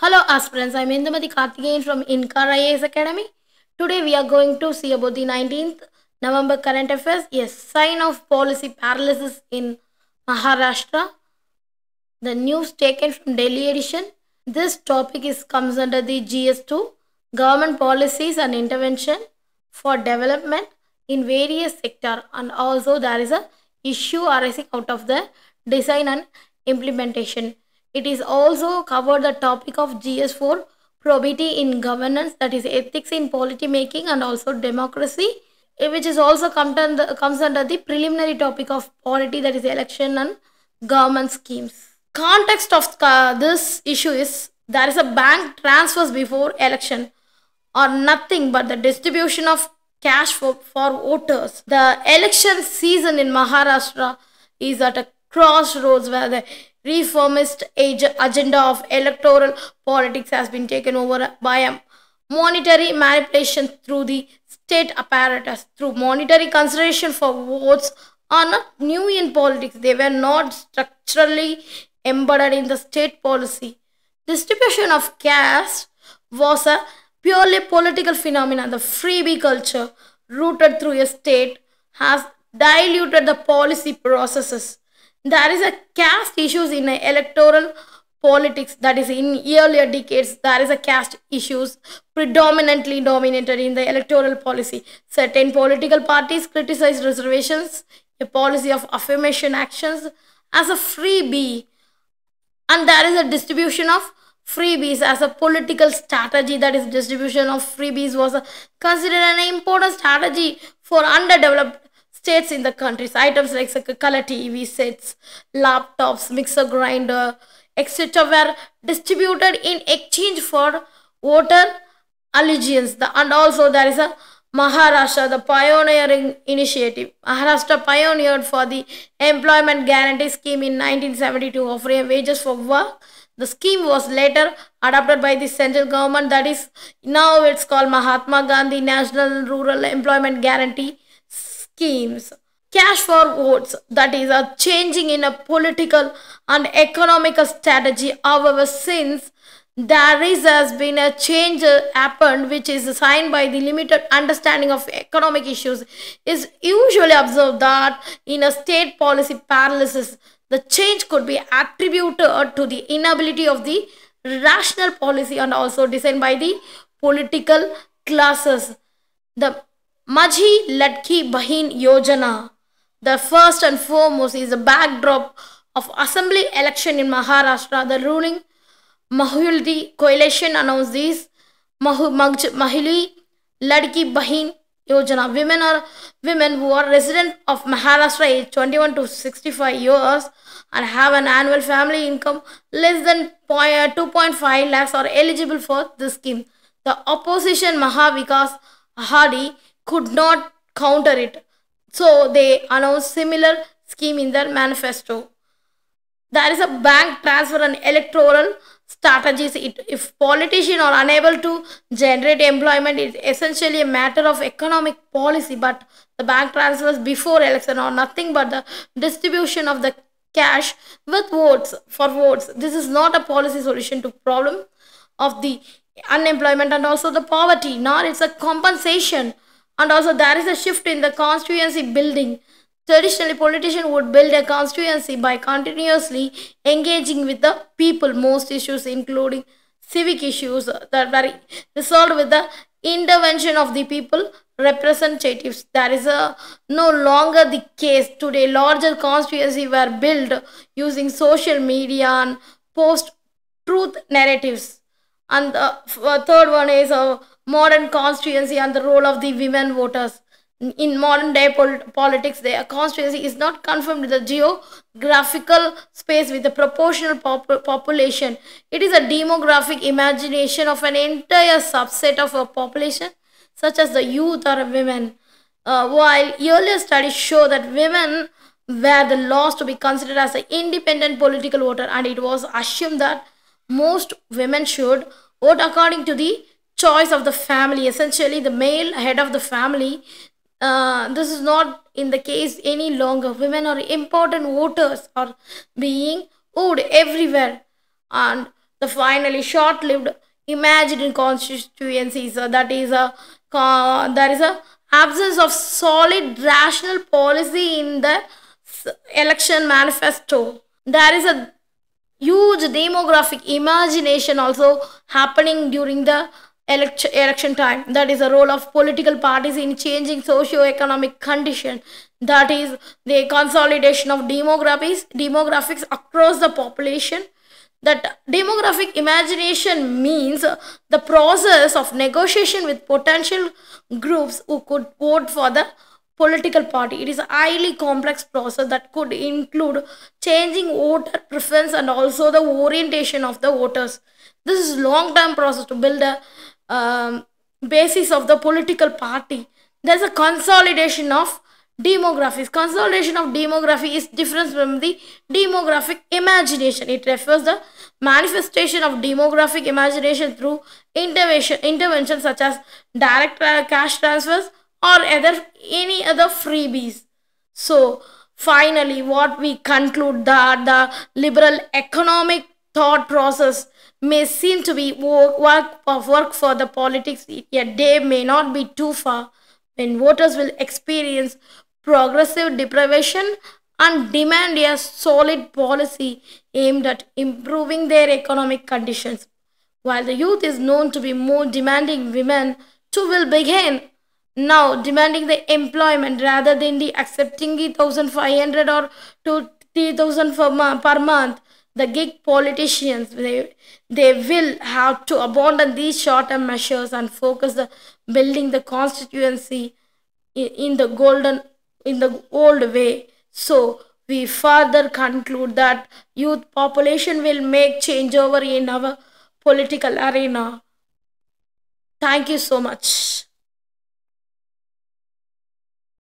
Hello aspirants, I'm Indumati Karthikeyan from Inkar IAS Academy. Today we are going to see about the 19th November current affairs. Yes, sign of policy paralysis in Maharashtra. The news taken from Delhi edition. This topic is comes under the GS2, government policies and intervention for development in various sector, and also there is a issue arising out of the design and implementation. It is also covered the topic of GS4, probity in governance, that is ethics in policy making and also democracy, which is also comes under the preliminary topic of polity, that is election and government schemes. Context of this issue is there is a bank transfers before election or nothing but the distribution of cash for voters. The election season in Maharashtra is at a crossroads where the reformist agenda of electoral politics has been taken over by a monetary manipulation through the state apparatus. Through monetary consideration for votes are not new in politics, they were not structurally embedded in the state policy. Distribution of cash was a purely political phenomenon. The freebie culture, rooted through a state, has diluted the policy processes. There is a caste issues in electoral politics, that is in earlier decades there is a caste issues predominantly dominated in the electoral policy. Certain political parties criticize reservations, a policy of affirmation actions as a freebie, and there is a distribution of freebies as a political strategy. That is distribution of freebies was considered an important strategy for underdeveloped states in the countries. Items like color TV sets, laptops, mixer grinder, etc. were distributed in exchange for voter allegiance. And also there is a Maharashtra, the pioneering initiative. Maharashtra pioneered for the employment guarantee scheme in 1972, offering wages for work. The scheme was later adopted by the central government, that is now it's called Mahatma Gandhi National Rural Employment Guarantee Schemes. Cash for votes, that is a changing in a political and economical strategy. However, since there has been a change happened which is signed by the limited understanding of economic issues, is usually observed that in a state policy paralysis the change could be attributed to the inability of the rational policy and also designed by the political classes. The Majhi Ladki Bahin Yojana, the first and foremost, is a backdrop of assembly election in Maharashtra. The ruling Mahuldi coalition announced this Mahili Ladki Bahin Yojana. Women who are resident of Maharashtra age 21 to 65 years and have an annual family income less than 2.5 lakhs are eligible for this scheme. The opposition Mahavikas Ahadi could not counter it, so they announced similar scheme in their manifesto. There is a bank transfer and electoral strategies. If politicians are unable to generate employment, it's essentially a matter of economic policy. But the bank transfers before election are nothing but the distribution of the cash with votes for votes. This is not a policy solution to problem of the unemployment and also the poverty, nor it's a compensation. And also there is a shift in the constituency building. Traditionally, politicians would build a constituency by continuously engaging with the people. Most issues, including civic issues, that were resolved with the intervention of the people representatives. That is no longer the case today. Larger constituencies were built using social media and post truth narratives. And the third one is a modern constituency and the role of the women voters. In modern day politics, the constituency is not confirmed with the geographical space with the proportional population. It is a demographic imagination of an entire subset of a population, such as the youth or women. While earlier studies show that women were the last to be considered as an independent political voter, and it was assumed that most women should vote according to the choice of the family, essentially the male head of the family. This is not in the case any longer. Women are important voters, are being voted everywhere, and the finally short-lived imagined constituencies. That is a there is a absence of solid rational policy in the election manifesto. There is a huge demographic imagination also happening during the election time. That is the role of political parties in changing socio-economic condition. That is the consolidation of demographics across the population. That demographic imagination means the process of negotiation with potential groups who could vote for the political party. It is a highly complex process that could include changing voter preference and also the orientation of the voters. This is long term process to build a basis of the political party. There's a consolidation of demographics. Consolidation of demography is different from the demographic imagination. It refers the manifestation of demographic imagination through interventions such as direct cash transfers or any other freebies. So finally, what we conclude that the liberal economic thought process may seem to be work for the politics, yet they may not be too far when voters will experience progressive deprivation and demand a solid policy aimed at improving their economic conditions. While the youth is known to be more demanding, women too will begin now demanding the employment rather than the accepting the 1,500 or to 3,000 per month. The gig politicians they will have to abandon these short-term measures and focus the building the constituency in the old way. So we further conclude that youth population will make changeover in our political arena. Thank you so much.